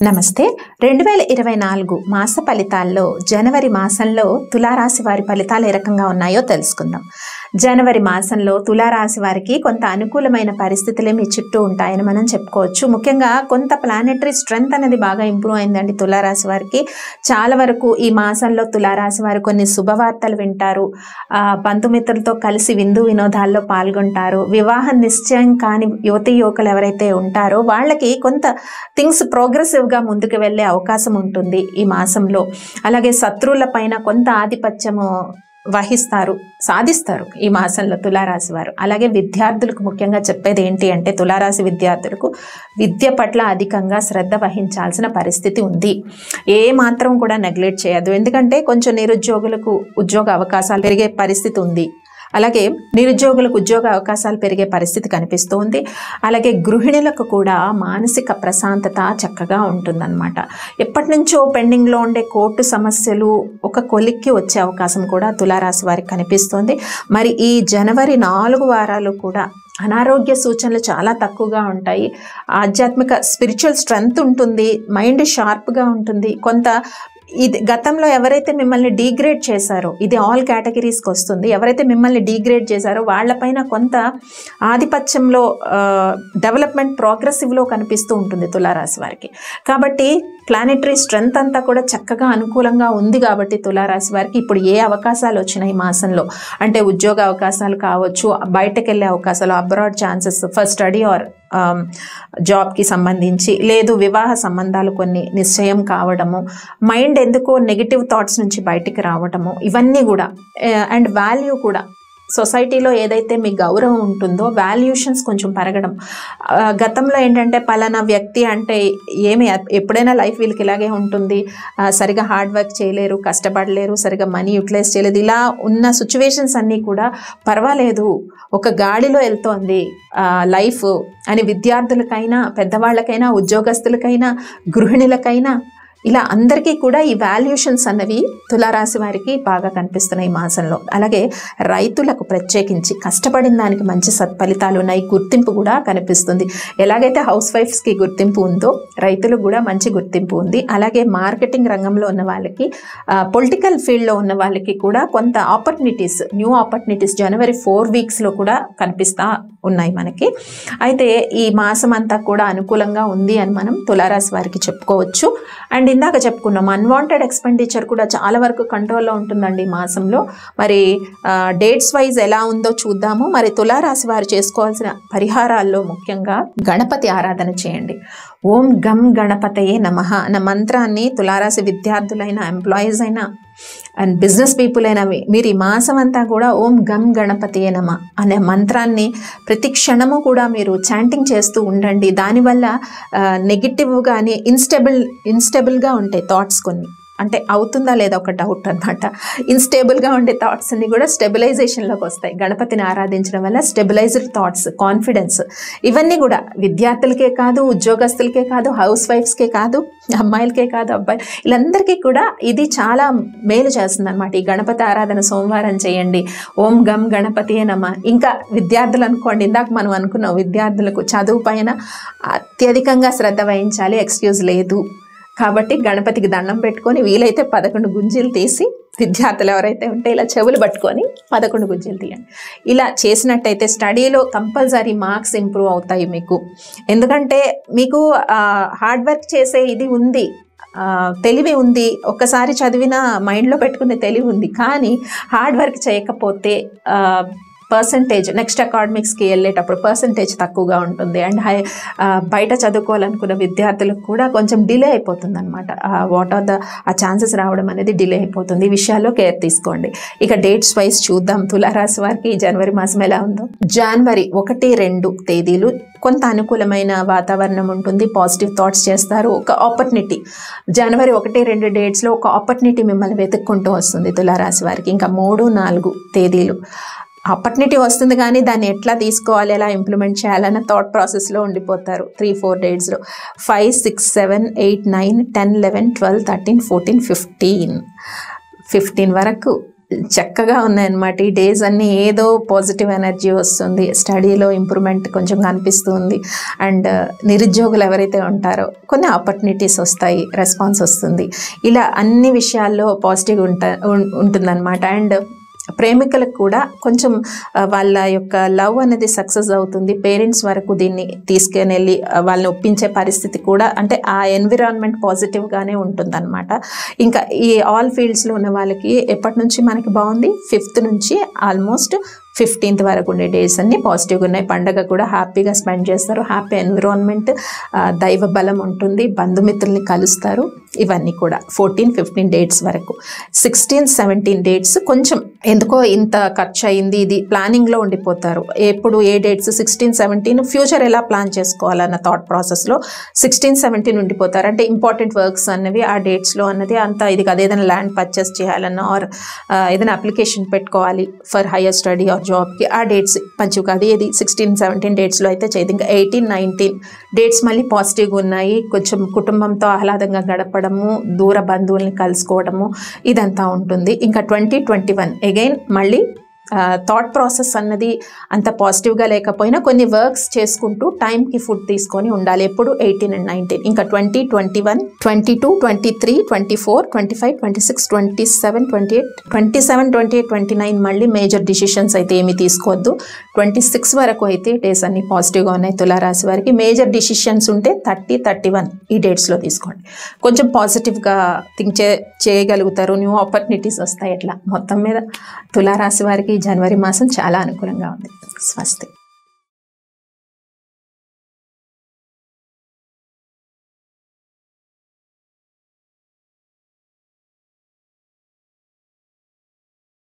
నమస్తే 2024 మాస ఫలితాల్లో జనవరి మాసంలో తులారాశి వారి ఫలితాలు ఏ రకంగా ఉన్నాయో తెలుసుకుందాం. జనవరి మాసంలో తులారాశి వారికి కొంత అనుకూలమైన పరిస్థితులే మీ చుట్టూ ఉంటాయని మనం చెప్పుకోవచ్చు. ముఖ్యంగా కొంత ప్లానెటరీ స్ట్రెంగ్త్ అనేది బాగా ఇంప్రూవ్ అయిందండి తులారాశి వారికి. చాలా వరకు ఈ మాసంలో తులారాశి వారు కొన్ని శుభవార్తలు వింటారు, బంధుమిత్రులతో కలిసి విందు వినోదాల్లో పాల్గొంటారు. వివాహం నిశ్చయం కాని యువతీ యువకులు ఎవరైతే ఉంటారో వాళ్ళకి కొంత థింగ్స్ ప్రోగ్రెసివ్గా ముందుకు వెళ్ళే అవకాశం ఉంటుంది ఈ మాసంలో. అలాగే శత్రువుల పైన కొంత ఆధిపత్యము సాధిస్తారు ఈ మాసంలో తులారాశి వారు. అలాగే విద్యార్థులకు ముఖ్యంగా చెప్పేది ఏంటి అంటే తులారాశి విద్యార్థులకు విద్య పట్ల అధికంగా శ్రద్ధ వహించాల్సిన పరిస్థితి ఉంది. ఏ మాత్రం కూడా నెగ్లెక్ట్ చేయదు. ఎందుకంటే కొంచెం నిరుద్యోగులకు ఉద్యోగ అవకాశాలు పెరిగే పరిస్థితి ఉంది. అలాగే నిరుద్యోగులకు ఉద్యోగ అవకాశాలు పెరిగే పరిస్థితి కనిపిస్తుంది. అలాగే గృహిణులకు కూడా మానసిక ప్రశాంతత చక్కగా ఉంటుందన్నమాట. ఎప్పటి నుంచో పెండింగ్లో ఉండే కోర్టు సమస్యలు ఒక కొలిక్కి వచ్చే అవకాశం కూడా తులారాశి వారికి కనిపిస్తుంది. మరి ఈ జనవరి 4 వారాలు కూడా అనారోగ్య సూచనలు చాలా తక్కువగా ఉంటాయి. ఆధ్యాత్మిక స్పిరిచువల్ స్ట్రెంగ్త్ ఉంటుంది, మైండ్ షార్ప్గా ఉంటుంది. కొంత ఇది గతంలో ఎవరైతే మిమ్మల్ని డీగ్రేడ్ చేశారో, ఇది ఆల్ కేటగిరీస్కి వస్తుంది, ఎవరైతే మిమ్మల్ని డీగ్రేడ్ చేశారో వాళ్ళపైన కొంత ఆధిపత్యంలో డెవలప్మెంట్ ప్రోగ్రెసివ్లో కనిపిస్తూ ఉంటుంది తులారాశి వారికి. కాబట్టి ప్లానెటరీ స్ట్రెంగ్త్ అంతా కూడా చక్కగా అనుకూలంగా ఉంది. కాబట్టి తులారాశి వారికి ఇప్పుడు ఏ అవకాశాలు వచ్చినాయి మాసంలో అంటే ఉద్యోగ అవకాశాలు కావచ్చు, బయటకు వెళ్ళే అవకాశాలు, abroad chances for study or జాబ్కి సంబంధించి, లేదు వివాహ సంబంధాలు కొన్ని నిశ్చయం కావడము, మైండ్ ఎందుకో నెగిటివ్ థాట్స్ నుంచి బయటికి రావడము, ఇవన్నీ కూడా అండ్ వాల్యూ కూడా సొసైటీలో ఏదైతే మీ గౌరవం ఉంటుందో వాల్యూషన్స్ కొంచెం పెరగడం. గతంలో ఏంటంటే పలానా వ్యక్తి అంటే ఏమి ఎప్పుడైనా లైఫ్ వీళ్ళకి ఇలాగే ఉంటుంది, సరిగా హార్డ్ వర్క్ చేయలేరు, కష్టపడలేరు, సరిగా మనీ యూటిలైజ్ చేయలేదు, ఇలా ఉన్న సిచ్యువేషన్స్ అన్నీ కూడా పర్వాలేదు, ఒక గాడిలో వెళ్తోంది లైఫ్ అని విద్యార్థులకైనా, పెద్దవాళ్ళకైనా, ఉద్యోగస్తులకైనా, గృహిణులకైనా ఇలా అందరికీ కూడా ఈ వాల్యూషన్స్ అన్నవి తులారాశి వారికి బాగా కనిపిస్తున్నాయి ఈ మాసంలో. అలాగే రైతులకు ప్రత్యేకించి కష్టపడిన దానికి మంచి సత్ఫలితాలు ఉన్నాయి, గుర్తింపు కూడా కనిపిస్తుంది. ఎలాగైతే హౌస్ వైఫ్స్కి గుర్తింపు ఉందో రైతులకు కూడా మంచి గుర్తింపు ఉంది. అలాగే మార్కెటింగ్ రంగంలో ఉన్న వాళ్ళకి, పొలిటికల్ ఫీల్డ్లో ఉన్న వాళ్ళకి కూడా కొంత ఆపర్చునిటీస్, న్యూ ఆపర్చునిటీస్ జనవరి 4 వీక్స్లో కూడా కనిపిస్తూ ఉన్నాయి మనకి. అయితే ఈ మాసం అంతా కూడా అనుకూలంగా ఉంది అని మనం తులారాశి వారికి చెప్పుకోవచ్చు. అండ్ ఇందాక చెప్పుకున్నాం అన్వాంటెడ్ ఎక్స్పెండిచర్ కూడా చాలా వరకు కంట్రోల్లో ఉంటుందండి ఈ మాసంలో. మరి డేట్స్ వైజ్ ఎలా ఉందో చూద్దాము. మరి తులారాశి వారు చేసుకోవాల్సిన పరిహారాల్లో ముఖ్యంగా గణపతి ఆరాధన చేయండి. ఓం గం గణపతయే నమః అన్న మంత్రాన్ని తులారాశి విద్యార్థులైన, ఎంప్లాయీస్ అయినా అండ్ బిజినెస్ పీపుల్ అయినా మీరు ఈ మాసం అంతా కూడా ఓం గం గణపతయే నమః అనే మంత్రాన్ని ప్రతి క్షణము కూడా మీరు చాంటింగ్ చేస్తూ ఉండండి. దానివల్ల నెగిటివ్ కానీ ఇన్స్టేబుల్గా ఉంటాయి థాట్స్, కొన్ని అంటే అవుతుందా లేదా ఒక డౌట్ అనమాట. ఇన్స్టేబుల్గా ఉండే థాట్స్ అన్ని కూడా స్టెబిలైజేషన్లోకి వస్తాయి. గణపతిని ఆరాధించడం వల్ల స్టెబిలైజ్డ్ థాట్స్, కాన్ఫిడెన్స్, ఇవన్నీ కూడా విద్యార్థులకే కాదు, ఉద్యోగస్తులకే కాదు, హౌస్ వైఫ్స్కే కాదు, అమ్మాయిలకే కాదు, అబ్బాయి, వీళ్ళందరికీ కూడా ఇది చాలా మేలు చేస్తుంది అనమాట. ఈ గణపతి ఆరాధన సోమవారం చేయండి. ఓం గం గణపతియే నమః. ఇంకా విద్యార్థులు అనుకోండి, ఇందాక మనం అనుకున్నాం విద్యార్థులకు చదువు పైన అత్యధికంగా శ్రద్ధ వహించాలి, ఎక్స్క్యూజ్ లేదు. కాబట్టి గణపతికి దండం పెట్టుకొని వీలైతే 11 గుంజీలు తీసి, విద్యార్థులు ఎవరైతే ఉంటే ఇలా చెవులు పట్టుకొని 11 గుంజీలు తీయండి. ఇలా చేసినట్టయితే స్టడీలో కంపల్సరీ మార్క్స్ ఇంప్రూవ్ అవుతాయి మీకు. ఎందుకంటే మీకు హార్డ్ వర్క్ చేసే ఇది ఉంది, తెలివి ఉంది, ఒక్కసారి చదివిన మైండ్లో పెట్టుకునే తెలివి ఉంది. కానీ హార్డ్ వర్క్ చేయకపోతే పర్సంటేజ్ నెక్స్ట్ అకాడమిక్స్కి వెళ్ళేటప్పుడు పర్సంటేజ్ తక్కువగా ఉంటుంది. అండ్ బయట చదువుకోవాలనుకున్న విద్యార్థులకు కూడా కొంచెం డిలే అయిపోతుంది అనమాట. ఆ ఛాన్సెస్ రావడం అనేది డిలే అయిపోతుంది. ఈ విషయాల్లో కేర్ తీసుకోండి. ఇక డేట్స్ వైజ్ చూద్దాం తులారాశి వారికి జనవరి మాసం ఎలా ఉందో. జనవరి 1, 2 తేదీలు కొంత అనుకూలమైన వాతావరణం ఉంటుంది, పాజిటివ్ థాట్స్ చేస్తారు. ఒక ఆపర్చునిటీ జనవరి 1, 2 డేట్స్లో ఒక ఆపర్చునిటీ మిమ్మల్ని వెతుక్కుంటూ వస్తుంది తులారాశి వారికి. ఇంకా 3, 4 తేదీలు ఆపర్చునిటీ వస్తుంది, కానీ దాన్ని ఎట్లా తీసుకోవాలి, ఎలా ఇంప్లిమెంట్ చేయాలన్న థాట్ ప్రాసెస్లో ఉండిపోతారు. 3, 4 డేట్స్లో 5, 6, 7, 8, 9, 10, 11, 12, 13, 14, 15 వరకు చక్కగా ఉన్నాయన్నమాట ఈ డేస్ అన్నీ. ఏదో పాజిటివ్ ఎనర్జీ వస్తుంది, స్టడీలో ఇంప్రూవ్మెంట్ కొంచెం కనిపిస్తుంది. అండ్ నిరుద్యోగులు ఎవరైతే ఉంటారో కొన్ని ఆపర్చునిటీస్ వస్తాయి, రెస్పాన్స్ వస్తుంది. ఇలా అన్ని విషయాల్లో పాజిటివ్ ఉంటుందన్నమాట. అండ్ ప్రేమికులకు కూడా కొంచెం వాళ్ళ యొక్క లవ్ అనేది సక్సెస్ అవుతుంది. పేరెంట్స్ వరకు దీన్ని తీసుకొని వెళ్ళి వాళ్ళని ఒప్పించే పరిస్థితి కూడా, అంటే ఆ ఎన్విరాన్మెంట్ పాజిటివ్గానే ఉంటుందన్నమాట. ఇంకా ఈ ఆల్ ఫీల్డ్స్లో ఉన్న వాళ్ళకి ఎప్పటి నుంచి మనకి బాగుంది, 5th నుంచి ఆల్మోస్ట్ 15th వరకు ఉండే డేస్ అన్నీ పాజిటివ్గా ఉన్నాయి. పండగ కూడా హ్యాపీగా స్పెండ్ చేస్తారు, హ్యాపీ ఎన్విరాన్మెంట్, దైవ బలం ఉంటుంది, బంధుమిత్రుల్ని కలుస్తారు. ఇవన్నీ కూడా 14, 15 డేట్స్ వరకు. 16, 17 డేట్స్ కొంచెం ఎందుకో ఇంత ఖర్చు అయింది, ఇది ప్లానింగ్లో ఉండిపోతారు. ఎప్పుడు ఏ డేట్స్ 16, 17 ఫ్యూచర్ ఎలా ప్లాన్ చేసుకోవాలన్న థాట్ ప్రాసెస్లో 16, 17 ఉండిపోతారు. అంటే ఇంపార్టెంట్ వర్క్స్ అన్నవి ఆ డేట్స్లో అన్నది అంత ఇది కాదు. ఏదైనా ల్యాండ్ పర్చేస్ చేయాలన్నా ఆర్ ఏదైనా అప్లికేషన్ పెట్టుకోవాలి ఫర్ హయ్యర్ స్టడీ ఆర్ జాబ్కి, ఆ డేట్స్ మంచివి కాదు. ఏది 16, 17 డేట్స్లో అయితే చేయదు. ఇంకా 18, 19 డేట్స్ మళ్ళీ పాజిటివ్గా ఉన్నాయి. కొంచెం కుటుంబంతో ఆహ్లాదంగా గడపడము, దూర బంధువుల్ని కలుసుకోవడము, ఇదంతా ఉంటుంది. ఇంకా 20, 21 అగైన్ మళ్ళీ థాట్ ప్రాసెస్ అన్నది అంత పాజిటివ్గా లేకపోయినా కొన్ని వర్క్స్ చేసుకుంటూ టైంకి ఫుడ్ తీసుకొని ఉండాలి. ఎప్పుడు 18 and 19. ఇంకా 20, 21, 22, 23, 24, 25, 26, 27, 28, 27, 28, 29 మళ్ళీ మేజర్ డిసిషన్స్ అయితే ఏమీ తీసుకోవద్దు. 26 వరకు అయితే డేస్ అన్ని పాజిటివ్గా ఉన్నాయి తులారాశి వారికి. మేజర్ డిసిషన్స్ ఉంటే 30, 31 ఈ డేట్స్లో తీసుకోండి. కొంచెం పాజిటివ్గా థింక్ చేయగలుగుతారు, న్యూ ఆపర్చునిటీస్ వస్తాయి. అట్లా మొత్తం మీద తులారాశి వారికి జనవరి మాసం చాలా అనుకూలంగా ఉంది. స్వస్తి.